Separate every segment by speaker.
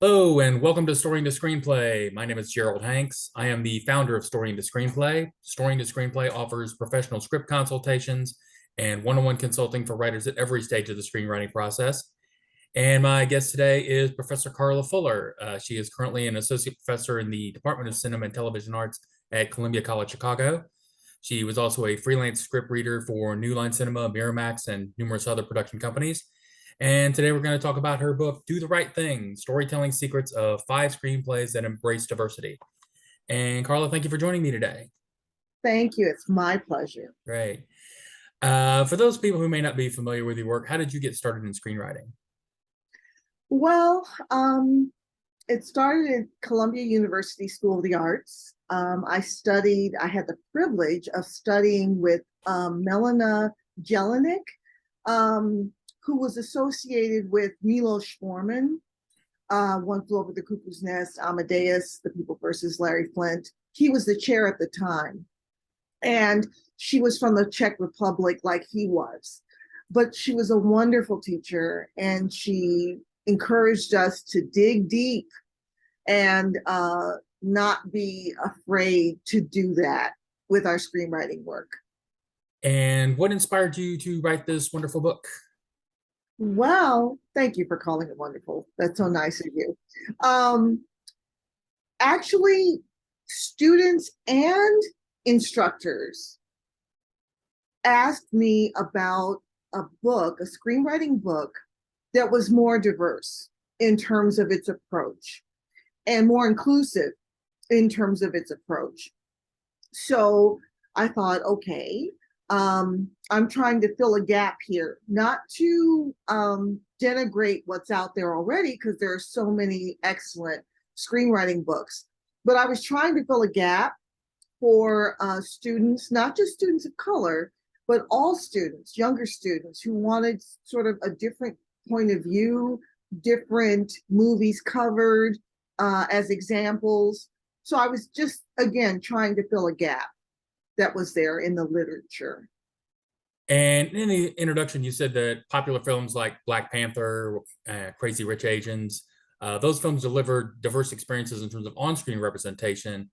Speaker 1: Hello, and welcome to Story Into Screenplay. My name is Gerald Hanks. I am the founder of Story Into Screenplay. Story Into Screenplay offers professional script consultations and one-on-one consulting for writers at every stage of the screenwriting process. And my guest today is Professor Karla Fuller. She is currently an associate professor in the Department of Cinema and Television Arts at Columbia College Chicago. She was also a freelance script reader for New Line Cinema, Miramax, and numerous other production companies. And today we're going to talk about her book, Do the Right Thing, Storytelling Secrets of Five Screenplays That Embrace Diversity. And Karla, thank you for joining me today.
Speaker 2: Thank you. It's my pleasure.
Speaker 1: Great. For those people who may not be familiar with your work, how did you get started in screenwriting?
Speaker 2: Well, it started at Columbia University School of the Arts. I had the privilege of studying with Melina Jelinek, who was associated with Milos Forman, One Flew Over the Cuckoo's Nest, Amadeus, The People versus Larry Flint. He was the chair at the time. And she was from the Czech Republic like he was. But she was a wonderful teacher, and she encouraged us to dig deep and not be afraid to do that with our screenwriting work.
Speaker 1: And what inspired you to write this wonderful book?
Speaker 2: Well, thank you for calling it wonderful. That's so nice of you. Um, Actually, students and instructors asked me about a book, a screenwriting book that was more diverse in terms of its approach and more inclusive in terms of its approach. So I thought, okay, I'm trying to fill a gap here, not to denigrate what's out there already, because there are so many excellent screenwriting books, but I was trying to fill a gap for students, not just students of color, but all students, younger students who wanted sort of a different point of view, different movies covered as examples. So I was just, again, trying to fill a gap that was there in the literature.
Speaker 1: And in the introduction, you said that popular films like Black Panther, Crazy Rich Asians, those films deliver diverse experiences in terms of on-screen representation,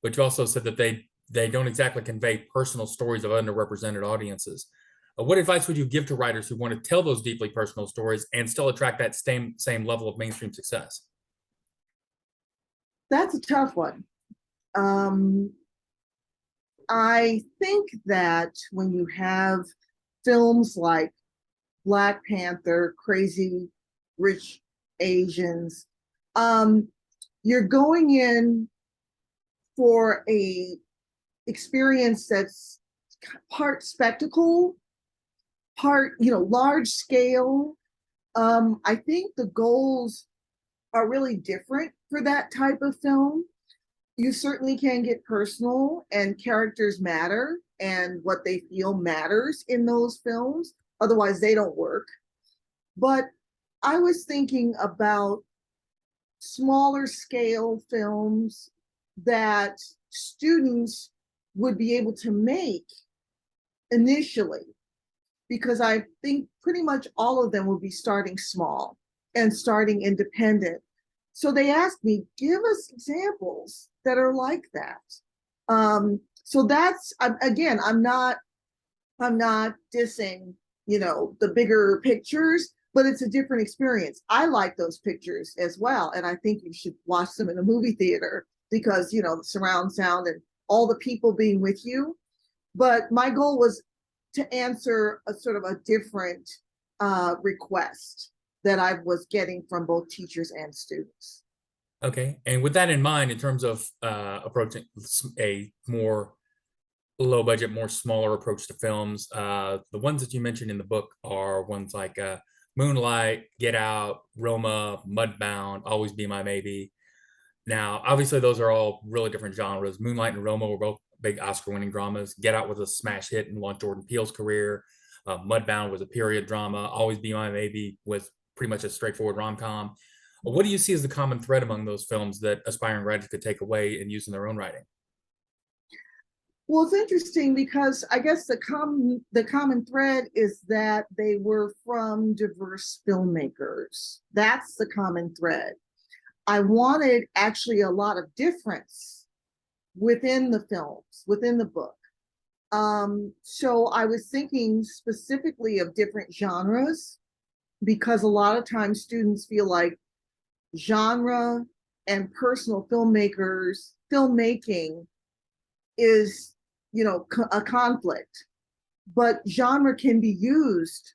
Speaker 1: but you also said that they don't exactly convey personal stories of underrepresented audiences. What advice would you give to writers who want to tell those deeply personal stories and still attract that same level of mainstream success?
Speaker 2: That's a tough one. Um, I think that when you have films like Black Panther, Crazy Rich Asians, um, you're going in for a experience that's part spectacle, part large scale. I think the goals are really different for that type of film. You certainly can get personal, and characters matter, and what they feel matters in those films. Otherwise, they don't work. But I was thinking about smaller scale films that students would be able to make initially, because I think pretty much all of them will be starting small and starting independent. So they asked me, give us examples that are like that. So that's, again, I'm not dissing, the bigger pictures, but it's a different experience. I like those pictures as well, and I think you should watch them in a movie theater because the surround sound and all the people being with you. But my goal was to answer a sort of a different request that I was getting from both teachers and students.
Speaker 1: Okay. And with that in mind, in terms of approaching a more low budget, more smaller approach to films, the ones that you mentioned in the book are ones like Moonlight, Get Out, Roma, Mudbound, Always Be My Maybe. Now, obviously, those are all really different genres. Moonlight and Roma were both big Oscar-winning dramas. Get Out was a smash hit and launched Jordan Peele's career. Mudbound was a period drama. Always Be My Maybe was pretty much a straightforward rom-com. What do you see as the common thread among those films that aspiring writers could take away and use in their own writing?
Speaker 2: Well, it's interesting because I guess the common thread is that they were from diverse filmmakers. That's the common thread. I wanted actually a lot of difference within the films, within the book. So I was thinking specifically of different genres because a lot of times students feel like genre and personal filmmaking is, a conflict, but genre can be used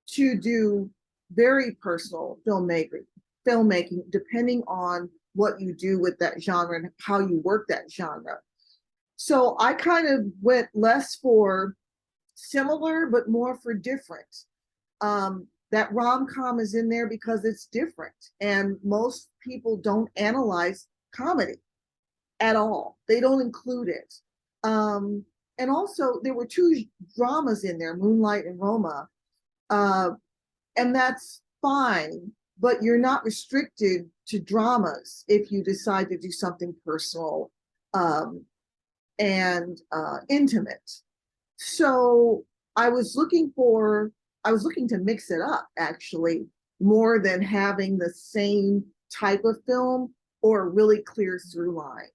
Speaker 2: to do very personal filmmaking depending on what you do with that genre and how you work that genre. So I kind of went less for similar, but more for different. That rom-com is in there because it's different, and most people don't analyze comedy at all. They don't include it. And also, there were two dramas in there, Moonlight and Roma, uh, and that's fine. But you're not restricted to dramas if you decide to do something personal and intimate. So I was looking to mix it up actually, more than having the same type of film or a really clear through line.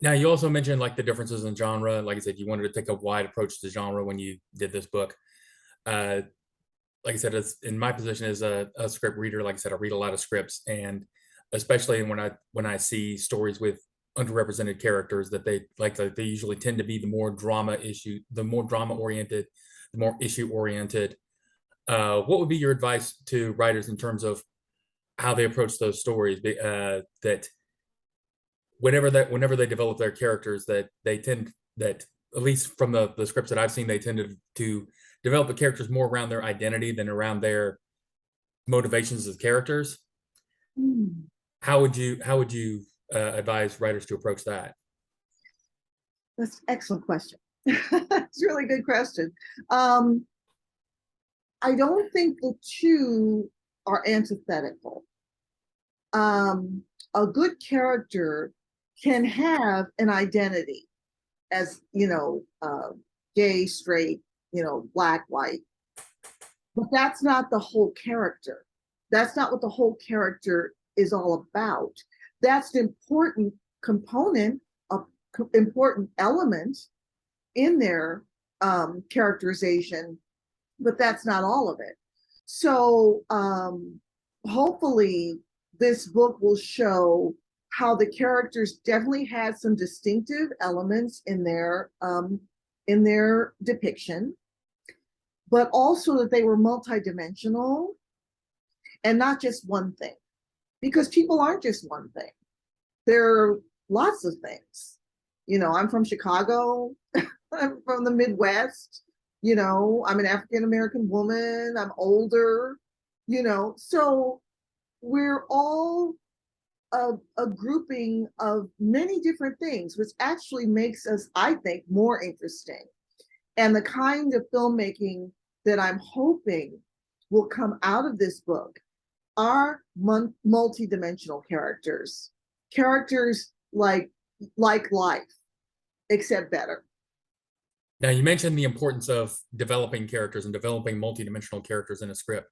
Speaker 1: Now, you also mentioned like the differences in genre. Like I said, you wanted to take a wide approach to genre when you did this book. Uh, like I said, it's in my position as a script reader. Like I said, I read a lot of scripts, and especially when I see stories with underrepresented characters, that they usually tend to be the more drama oriented, the more issue oriented. What would be your advice to writers in terms of how they approach those stories? That whenever they develop their characters, that they tend that at least from the scripts that I've seen, they tend to develop the characters more around their identity than around their motivations as characters.
Speaker 2: Hmm.
Speaker 1: How would you advise writers to approach that?
Speaker 2: That's an excellent question. It's a really good question. Um, I don't think the two are antithetical. Um, a good character can have an identity as, gay, straight, black, white, but that's not the whole character. That's not what the whole character is all about. That's an important component, of important element in their characterization, but that's not all of it. So hopefully this book will show how the characters definitely had some distinctive elements in their depiction, but also that they were multidimensional and not just one thing. Because people aren't just one thing. There are lots of things. I'm from Chicago. I'm from the Midwest. I'm an African American woman. I'm older. So we're all a grouping of many different things, which actually makes us, I think, more interesting. And the kind of filmmaking that I'm hoping will come out of this book are multi-dimensional characters like life, except better.
Speaker 1: Now, you mentioned the importance of developing characters and developing multidimensional characters in a script.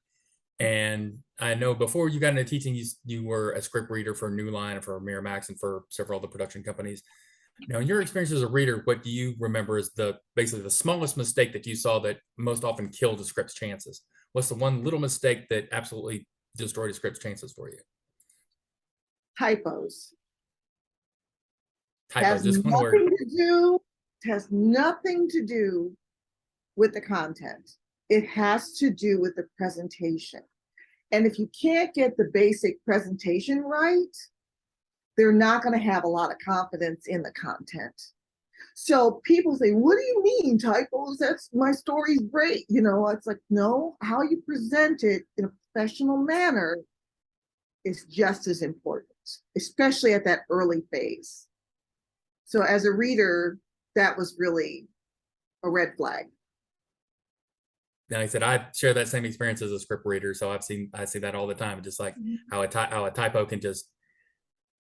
Speaker 1: And I know before you got into teaching, you were a script reader for New Line and for Miramax and for several other production companies. Now, in your experience as a reader, what do you remember is basically the smallest mistake that you saw that most often killed a script's chances? What's the one little mistake that absolutely destroyed a script's chances for you?
Speaker 2: Typos.
Speaker 1: Typos,
Speaker 2: Has
Speaker 1: just one word.
Speaker 2: nothing to do, has nothing to do with the content. It has to do with the presentation. And if you can't get the basic presentation right, they're not going to have a lot of confidence in the content. So people say, what do you mean typos? That's my story's great. It's like, no, how you present it in a professional manner is just as important, especially at that early phase. So as a reader, that was really a red flag.
Speaker 1: Now, like I said, I share that same experience as a script reader, so I see that all the time. Just like how a typo can just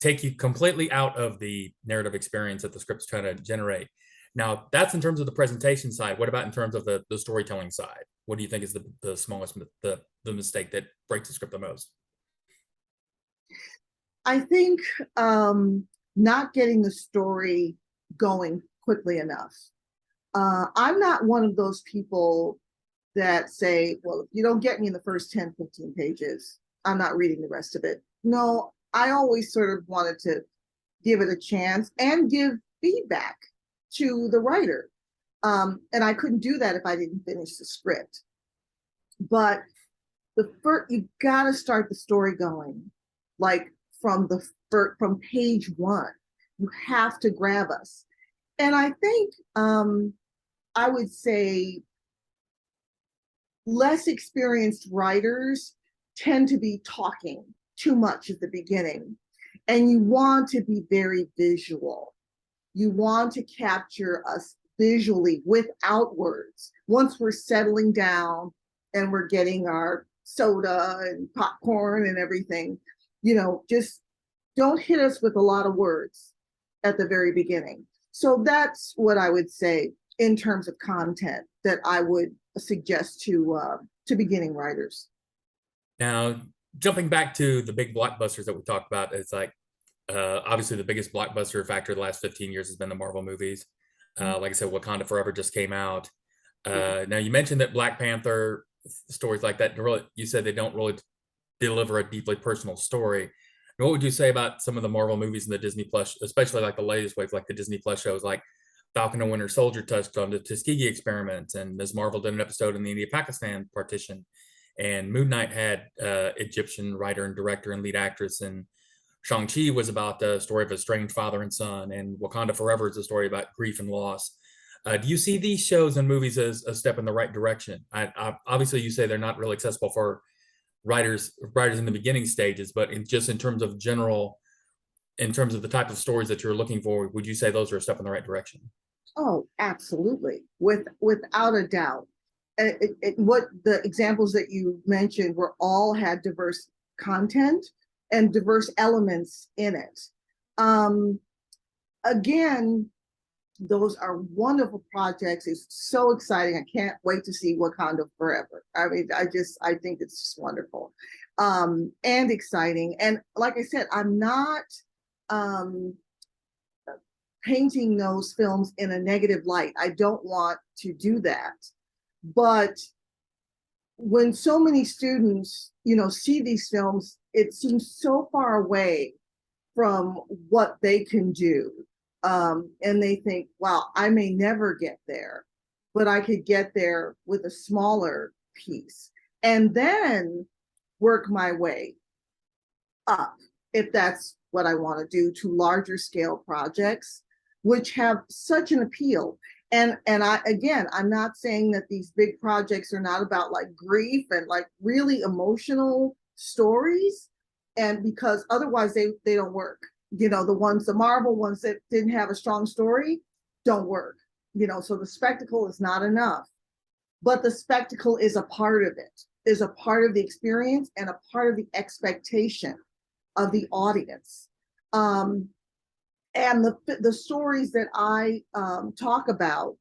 Speaker 1: take you completely out of the narrative experience that the script's trying to generate. Now, that's in terms of the presentation side. What about in terms of the storytelling side? What do you think is the smallest the mistake that breaks the script the most?
Speaker 2: I think not getting the story going quickly enough. I'm not one of those people that say, well, if you don't get me in the first 10, 15 pages, I'm not reading the rest of it. No, I always sort of wanted to give it a chance and give feedback to the writer. And I couldn't do that if I didn't finish the script. But the first, you got to start the story going, like from page one. You have to grab us. And I think I would say less experienced writers tend to be talking too much at the beginning, and you want to be very visual. You want to capture us visually without words. Once we're settling down and we're getting our soda and popcorn and everything, just don't hit us with a lot of words at the very beginning. So that's what I would say in terms of content that I would suggest to beginning writers.
Speaker 1: Now, jumping back to the big blockbusters that we talked about, it's like obviously the biggest blockbuster factor the last 15 years has been the Marvel movies. Like I said, Wakanda Forever just came out. Now you mentioned that Black Panther stories like that, really, you said they don't really deliver a deeply personal story. And what would you say about some of the Marvel movies and the Disney Plus, especially like the latest wave, like the Disney Plus shows, like Falcon and Winter Soldier touched on the Tuskegee experiment, and Ms. Marvel did an episode in the India-Pakistan partition, and Moon Knight had Egyptian writer and director and lead actress, and Shang-Chi was about the story of a estranged father and son, and Wakanda Forever is a story about grief and loss. Do you see these shows and movies as a step in the right direction? Obviously, you say they're not really accessible for writers in the beginning stages, but just in terms of general, in terms of the type of stories that you're looking for, would you say those are a step in the right direction?
Speaker 2: Oh, absolutely, without a doubt. What the examples that you mentioned were all had diverse content and diverse elements in it. Um, Again, those are wonderful projects. It's so exciting. I can't wait to see Wakanda Forever. I mean, I think it's just wonderful and exciting. And like I said, I'm not um, painting those films in a negative light. I don't want to do that. But when so many students, see these films, it seems so far away from what they can do. And they think, wow, I may never get there, but I could get there with a smaller piece and then work my way up, if that's what I want to do, to larger scale projects, which have such an appeal. And I'm not saying that these big projects are not about like grief and like really emotional stories, and because otherwise they don't work. The Marvel ones that didn't have a strong story don't work. So the spectacle is not enough, but the spectacle is a part of it, is a part of the experience and a part of the expectation of the audience. And the stories that I talk about,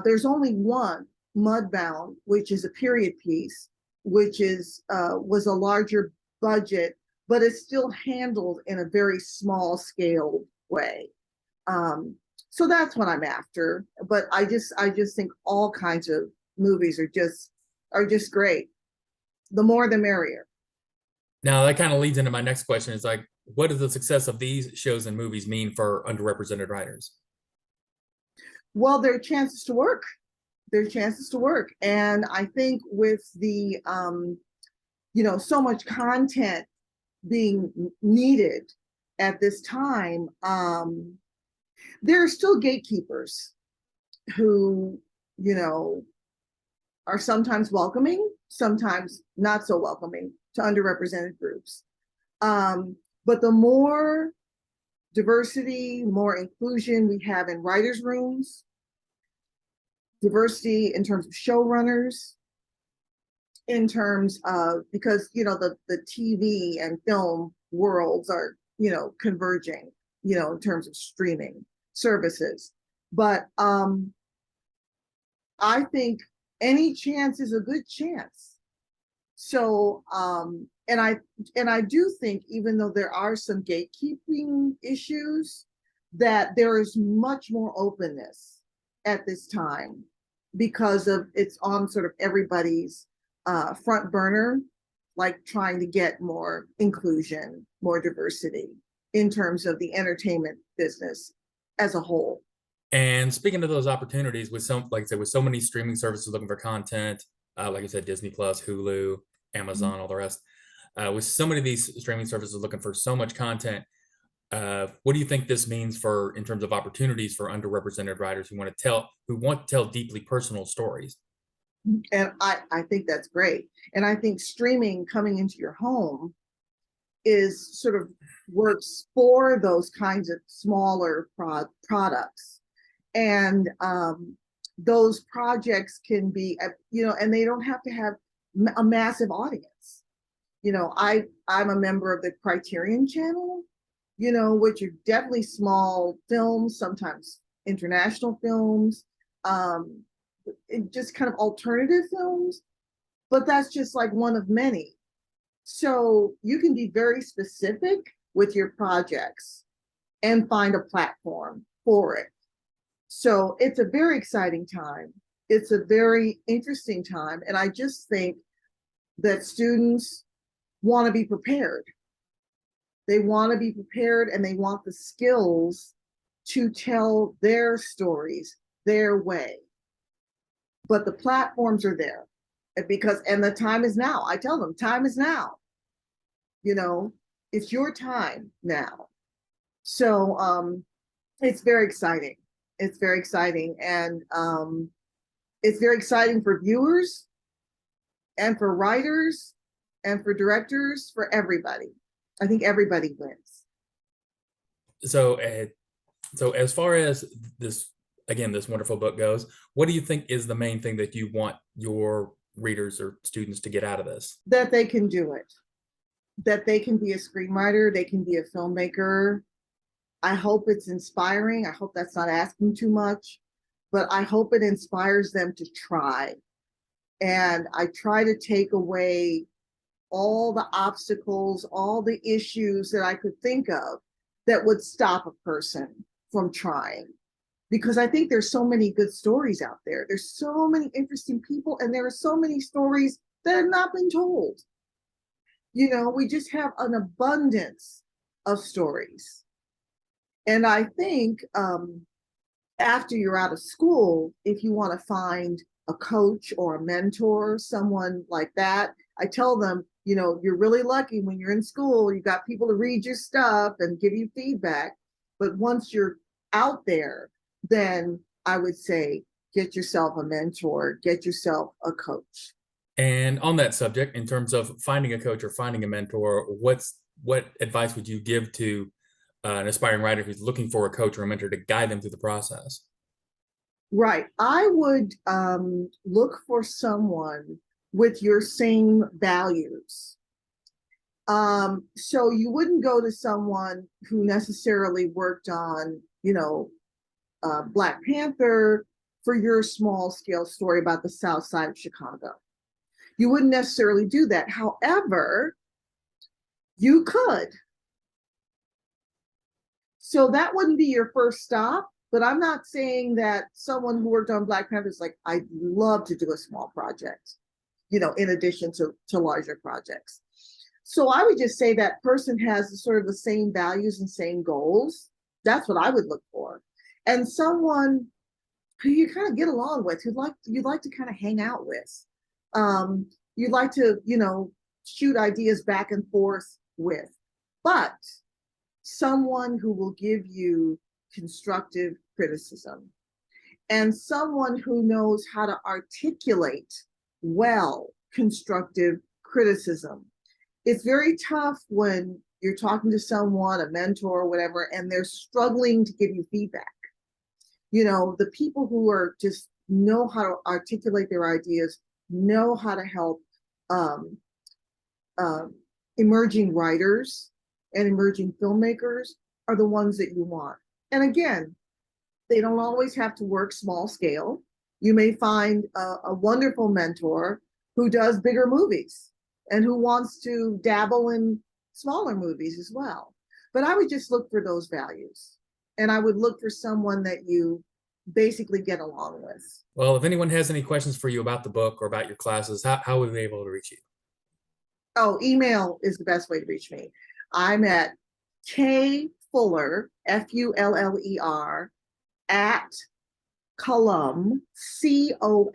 Speaker 2: there's only one, Mudbound, which is a period piece, which was a larger budget, but it's still handled in a very small scale way. So that's what I'm after. But I just think all kinds of movies are just great. The more the merrier.
Speaker 1: Now that kind of leads into my next question: is like, what does the success of these shows and movies mean for underrepresented writers?
Speaker 2: Well, there are chances to work. There are chances to work, and I think with the so much content being needed at this time, there are still gatekeepers who are sometimes welcoming, sometimes not so welcoming to underrepresented groups. But the more diversity, more inclusion we have in writers' rooms, diversity in terms of showrunners, in terms of, because the TV and film worlds are converging, in terms of streaming services. But I think any chance is a good chance. So and I do think, even though there are some gatekeeping issues, that there is much more openness at this time because of it's on sort of everybody's front burner, like trying to get more inclusion, more diversity in terms of the entertainment business as a whole.
Speaker 1: And speaking of those opportunities, with some, like I said, with so many streaming services looking for content, like I said, Disney Plus, Hulu, Amazon, all the rest, with so many of these streaming services looking for so much content, what do you think this means for in terms of opportunities for underrepresented writers who want to tell deeply personal stories?
Speaker 2: And I think that's great. And I think streaming coming into your home is sort of works for those kinds of smaller products. And those projects can be, and they don't have to have a massive audience. I'm a member of the Criterion Channel, which are definitely small films, sometimes international films, just kind of alternative films, but that's just like one of many. So you can be very specific with your projects and find a platform for it. So it's a very exciting time. It's a very interesting time. And I just think that students want to be prepared. They want to be prepared and they want the skills to tell their stories their way. But the platforms are there and the time is now. I tell them, time is now. It's your time now. So it's very exciting. It's very exciting. And it's very exciting for viewers and for writers and for directors, for everybody. I think everybody wins.
Speaker 1: So, so as far as this wonderful book goes, what do you think is the main thing that you want your readers or students to get out of this?
Speaker 2: That they can do it. That they can be a screenwriter, they can be a filmmaker. I hope it's inspiring. I hope that's not asking too much, but I hope it inspires them to try. And I try to take away all the obstacles, all the issues that I could think of that would stop a person from trying. Because I think there's so many good stories out there. There's so many interesting people, and there are so many stories that have not been told. We just have an abundance of stories. And I think after you're out of school, if you want to find a coach or a mentor, someone like that, I tell them, you're really lucky when you're in school, you got people to read your stuff and give you feedback. But once you're out there, then I would say, get yourself a mentor, get yourself a coach.
Speaker 1: And on that subject, in terms of finding a coach or finding a mentor, what advice would you give to an aspiring writer who's looking for a coach or a mentor to guide them through the process?
Speaker 2: Right. I would look for someone with your same values. So you wouldn't go to someone who necessarily worked on, Black Panther for your small scale story about the South Side of Chicago. You wouldn't necessarily do that. However, you could. So that wouldn't be your first stop, but I'm not saying that someone who worked on Black Panther is like, I'd love to do a small project, in addition to larger projects. So I would just say that person has sort of the same values and same goals. That's what I would look for. And someone who you kind of get along with, you'd like to kind of hang out with. You'd like to, shoot ideas back and forth with, but someone who will give you constructive criticism and someone who knows how to articulate well constructive criticism. It's very tough when you're talking to someone, a mentor or whatever, and they're struggling to give you feedback. The people who are just know how to articulate their ideas, know how to help emerging writers and emerging filmmakers are the ones that you want. And again, they don't always have to work small scale. You may find a wonderful mentor who does bigger movies and who wants to dabble in smaller movies as well. But I would just look for those values, and I would look for someone that you basically get along with.
Speaker 1: Well, if anyone has any questions for you about the book or about your classes, how would they be able to reach you?
Speaker 2: Oh, email is the best way to reach me. I'm at kfuller, Fuller, at column, COLUM.edu.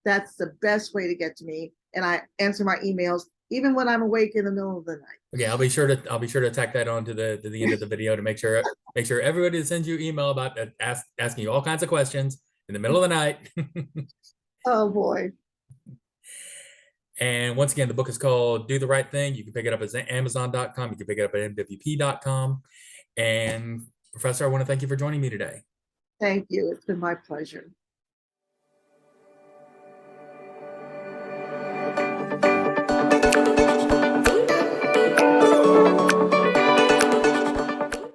Speaker 2: That's the best way to get to me. And I answer my emails even when I'm awake in the middle of the night.
Speaker 1: Okay, I'll be sure to tack that on to the end of the video to make sure everybody sends you email about asking you all kinds of questions in the middle of the night.
Speaker 2: Oh boy.
Speaker 1: And once again, the book is called Do the Right Thing. You can pick it up at Amazon.com. You can pick it up at MWP.com. And Professor, I want to thank you for joining me today.
Speaker 2: Thank you. It's been my pleasure.